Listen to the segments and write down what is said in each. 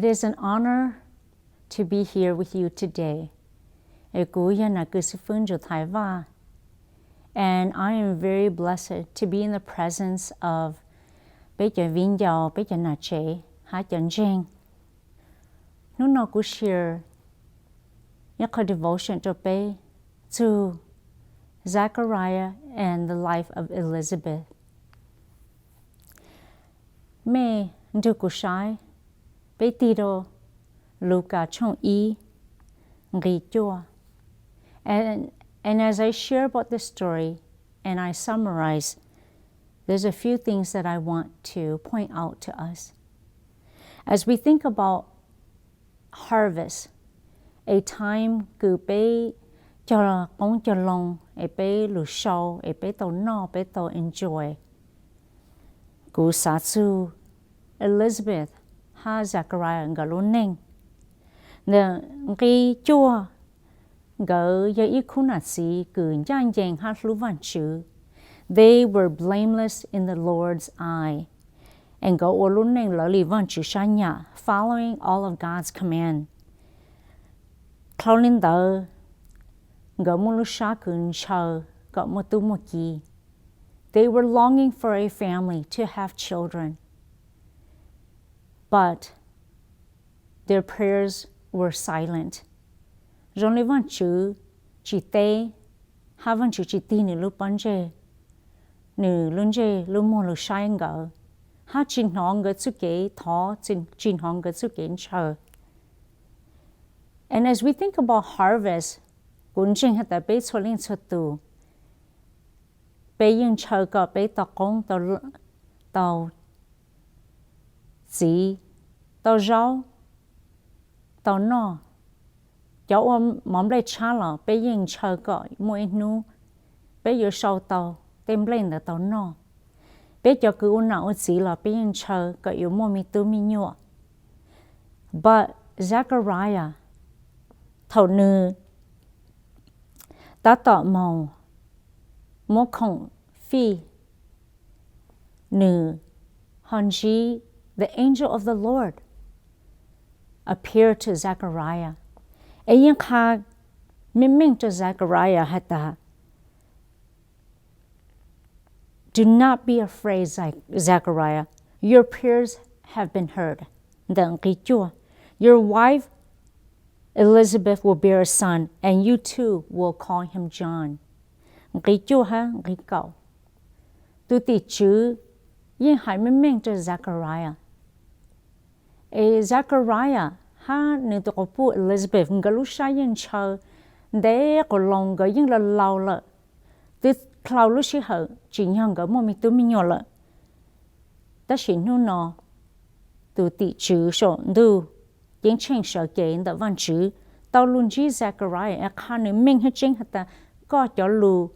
It is an honor to be here with you today. And I am very blessed to be in the presence of share devotion to Zechariah and the life of Elizabeth. Me ndukushai betiro Luca chong e ngijua. And as I share about this story and I summarize, there's a few things that I want to point out to us. As we think about harvest, a time cứ bé cho công cho long, a bé lu show, a bé to no, bé to enjoy. Cú satsu Elizabeth ha Zechariah ngaluning. The ngi chua go ya ikunatsi cứ yang yang ha luvan chu. They were blameless in the Lord's eye, and go oluning loli van chu shanya, following all of God's command. Clonin the go mulusakun cho got motumoki. They were longing for a family to have children, but their prayers were silent. Jonli van chu chite havan chu chiti ni lupanje ni lunje lumo lu shainga ha chin hong ge tsuke tho chin hong ge tsuke cho. And as we think about harvest, kunjing hata be cholin chotu be yin cho ga be ta kong tao zi tao zhao tao no cháu mắm lấy cha là bé yên chờ gọi mỗi nu bé giờ sau tàu tem lên là tàu no bé cho cứ nào chỉ là bé yên chờ gọi yếu mua mi tu mi nhọ. But Zechariah thầu nữ đã tỏ màu mua khổng phi nữ hòn chí the angel of the Lord appeared to Zechariah. Ayang ka miming to Zechariah hata. Do not be afraid, Zechariah. Your prayers have been heard. Your wife Elizabeth will bear a son, and you too will call him John. Tu ti chu yin hai miming to Zechariah. Zechariah ha nữ tổ phụ Elizabeth ngalu shayin cho để có lòng cái những là lâu lợ từ lâu lúc xí hở chỉ nhang cái mồm tôi mình nhỏ lợ ta chỉ nu nó từ tỷ chữ số du những chuyện sợ kể đã văn chữ tao luôn chỉ Zechariah ha nữ mình hết chính hết ta có cho lu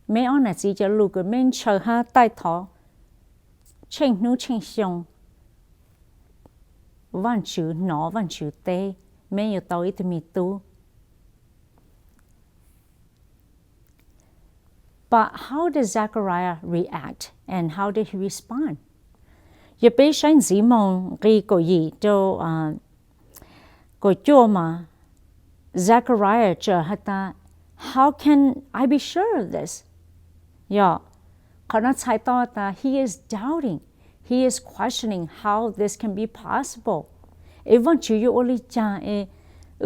mấy ông này chỉ cho lu cái mình chờ ha tai thọ chuyện nu chuyện xong văn chữ nó văn chữ tê mấy yêu tao ít mi tu. But how did Zechariah react and how did he respond? Ye bé sáng dĩ mong ghi cổ gì cho cổ chua mà Zechariah cho hata how can I be sure of this? Yeah, có nó sai to ta he is doubting. He is questioning how this can be possible. Even chú yêu oli cha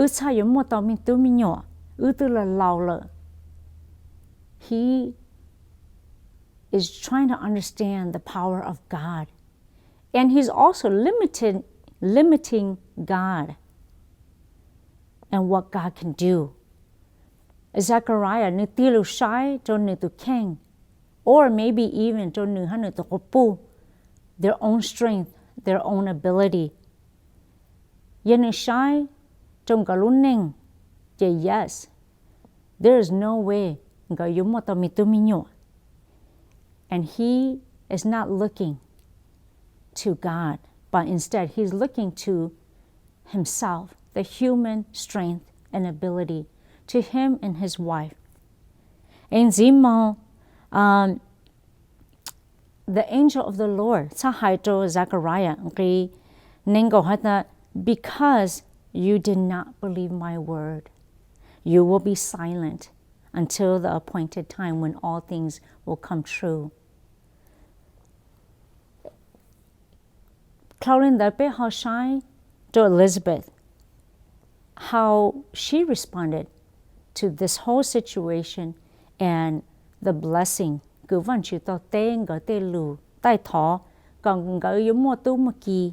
sa yo mo tao min tu min nhỏ tu là lao lợ. He is trying to understand the power of God. And he's also limiting God and what God can do. Zechariah ni tilu shai cho ni tu king, or maybe even cho ni hanu tu kopu. Their own strength, their own ability. Yen shy trong galuning, yes, there is no way gayumoto mituminyo. And he is not looking to God, but instead he's looking to himself, the human strength and ability, to him and his wife. And Zimo, the angel of the Lord, sa hai to Zechariah, ki ningo hata because you did not believe my word, you will be silent until the appointed time when all things will come true. Claudine Dape Hoshai to Elizabeth, how she responded to this whole situation and the blessing. Cứ vẫn chỉ tao tên gỡ tên lù tai thọ còn gỡ yếu mua tu mà kỳ.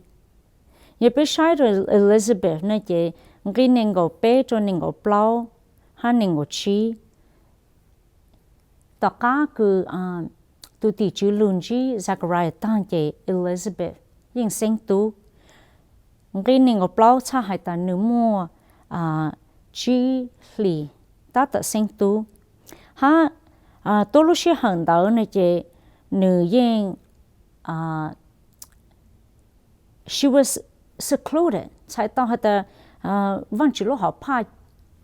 Nhớ biết sai rồi Elizabeth nói chị cái nên gỡ bé cho nên gỡ plau hay nên gỡ chi. Tất cả cứ tu tỷ chữ lùn chi Zachariah tăng chị Elizabeth nhưng sinh tu. Cái nên gỡ plau cha hay ta nữ mua chi lì ta tự sinh tu. Ha tôi lúc xưa hận đó này chị nữ yên she was secluded. Tại tao hay ta vẫn chỉ lúc họ pa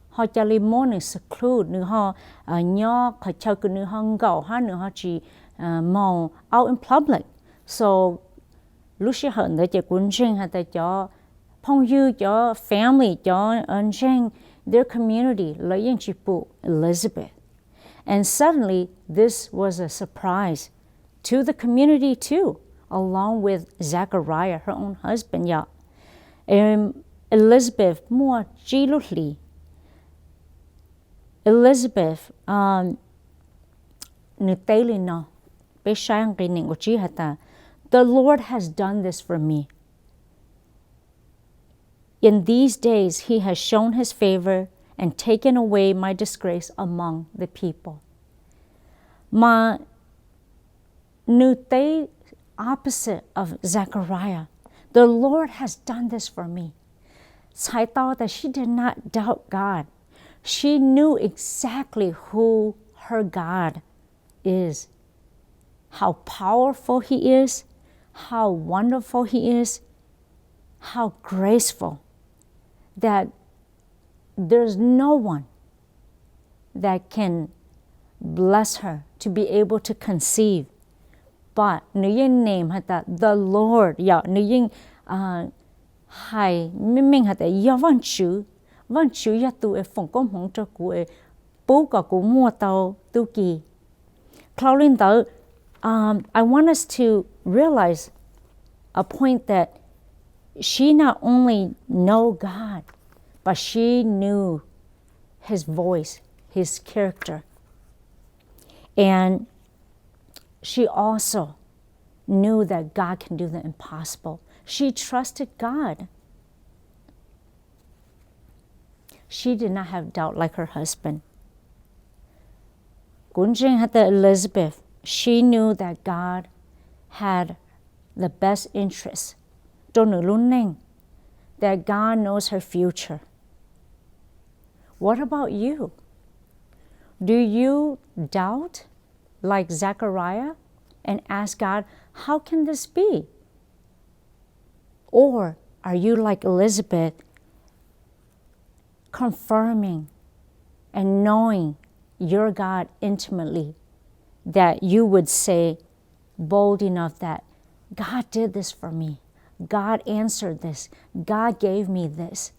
họ cho li môn này seclude nữ họ nhỏ họ chơi cái nữ họ gạo ha nữ họ chỉ màu out in public. So lúc xưa hận đó chị quân sinh hay ta cho phong dư cho family cho anh sinh their community lấy yên chỉ phụ Elizabeth. And suddenly, this was a surprise to the community too, along with Zachariah, her own husband. Elizabeth, more chilutli. Elizabeth, the Lord has done this for me. In these days, He has shown His favor and taken away my disgrace among the people. Ma nute opposite of Zechariah, the Lord has done this for me. I thought that she did not doubt God. She knew exactly who her God is, how powerful He is, how wonderful He is, how graceful, that there's no one that can bless her to be able to conceive. But nữ yên name hata the Lord, ya nữ yên hay mình hata ya văn chữ ya tu e phong công hong cho cụ e bố cả cụ mua tàu tu kỳ. Claudine though, I want us to realize a point that she not only know God, but she knew His voice, His character. And she also knew that God can do the impossible. She trusted God. She did not have doubt like her husband. Gunjing had the Elizabeth. She knew that God had the best interest. That God knows her future. What about you? Do you doubt like Zechariah and ask God, how can this be? Or are you like Elizabeth, confirming and knowing your God intimately, that you would say bold enough that God did this for me. God answered this. God gave me this.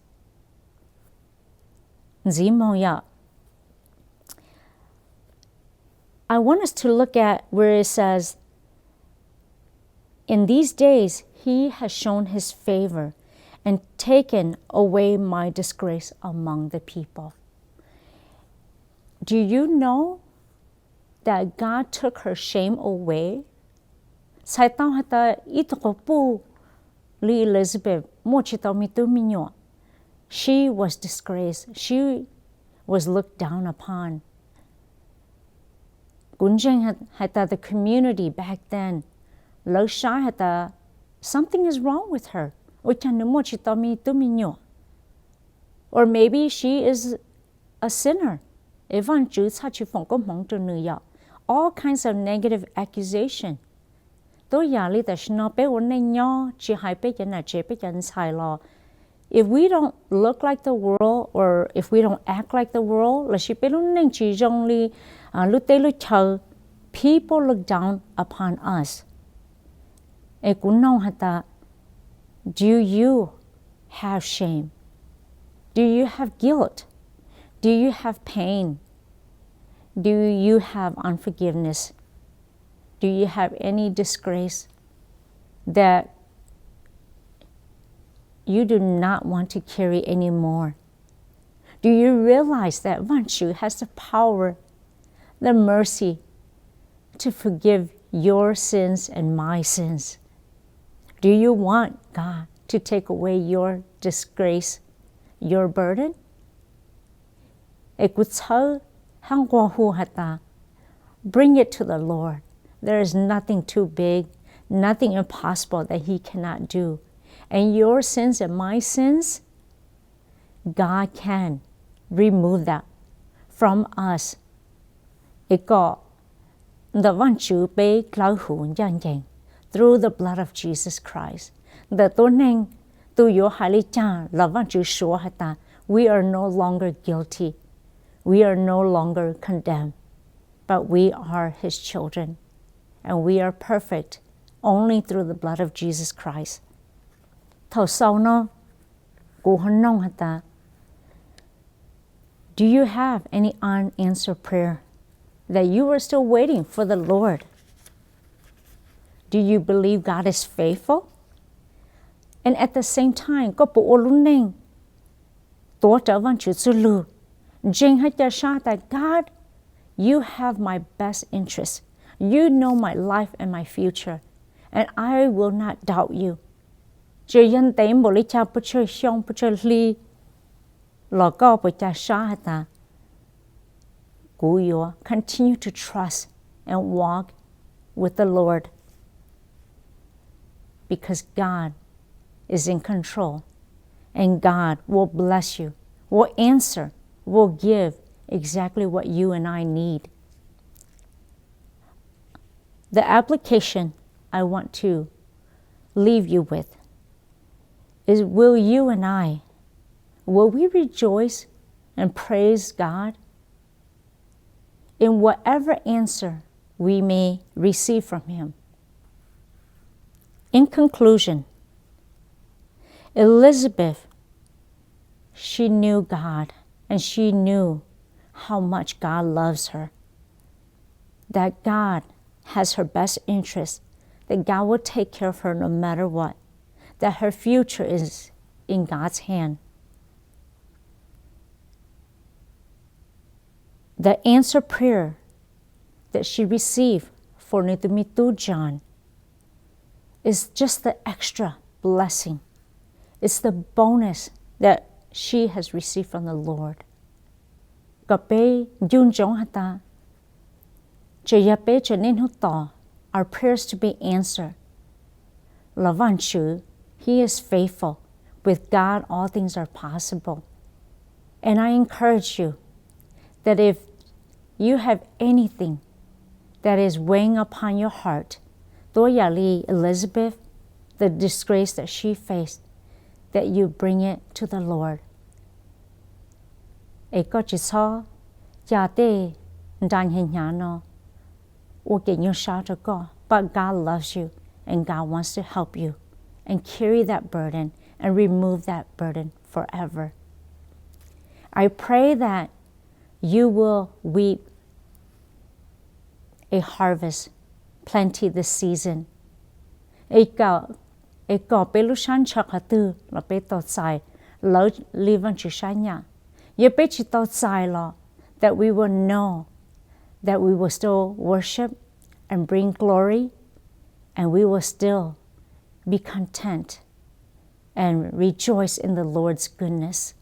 I want us to look at where it says, in these days, He has shown His favor and taken away my disgrace among the people. Do you know that God took her shame away? Elizabeth, she was disgraced. She was looked down upon. The community back then, something is wrong with her. Or maybe she is a sinner. All kinds of negative accusation. If we don't look like the world, or if we don't act like the world, people look down upon us. Do you have shame? Do you have guilt? Do you have pain? Do you have unforgiveness? Do you have any disgrace that you do not want to carry anymore? Do you realize that Vaaj has the power, the mercy to forgive your sins and my sins? Do you want God to take away your disgrace, your burden? Bring it to the Lord. There is nothing too big, nothing impossible that He cannot do. And your sins and my sins, God can remove that from us. Through the blood of Jesus Christ. We are no longer guilty. We are no longer condemned. But we are His children. And we are perfect only through the blood of Jesus Christ. Do you have any unanswered prayer that you are still waiting for the Lord? Do you believe God is faithful? And at the same time, that God, you have my best interest. You know my life and my future, and I will not doubt you. Continue to trust and walk with the Lord, because God is in control, and God will bless you, will answer, will give exactly what you and I need. The application I want to leave you with is, will you and I, will we rejoice and praise God in whatever answer we may receive from Him? In conclusion, Elizabeth, she knew God, and she knew how much God loves her, that God has her best interest, that God will take care of her no matter what, that her future is in God's hand. The answer prayer that she received for Ntsum Thaiv is just the extra blessing. It's the bonus that she has received from the Lord. Our prayers to be answered. He is faithful. With God, all things are possible. And I encourage you that if you have anything that is weighing upon your heart, Elizabeth, the disgrace that she faced, that you bring it to the Lord. But God loves you, and God wants to help you and carry that burden and remove that burden forever. I pray that you will reap a harvest, plenty this season. That we will know that we will still worship and bring glory, and we will still be content and rejoice in the Lord's goodness.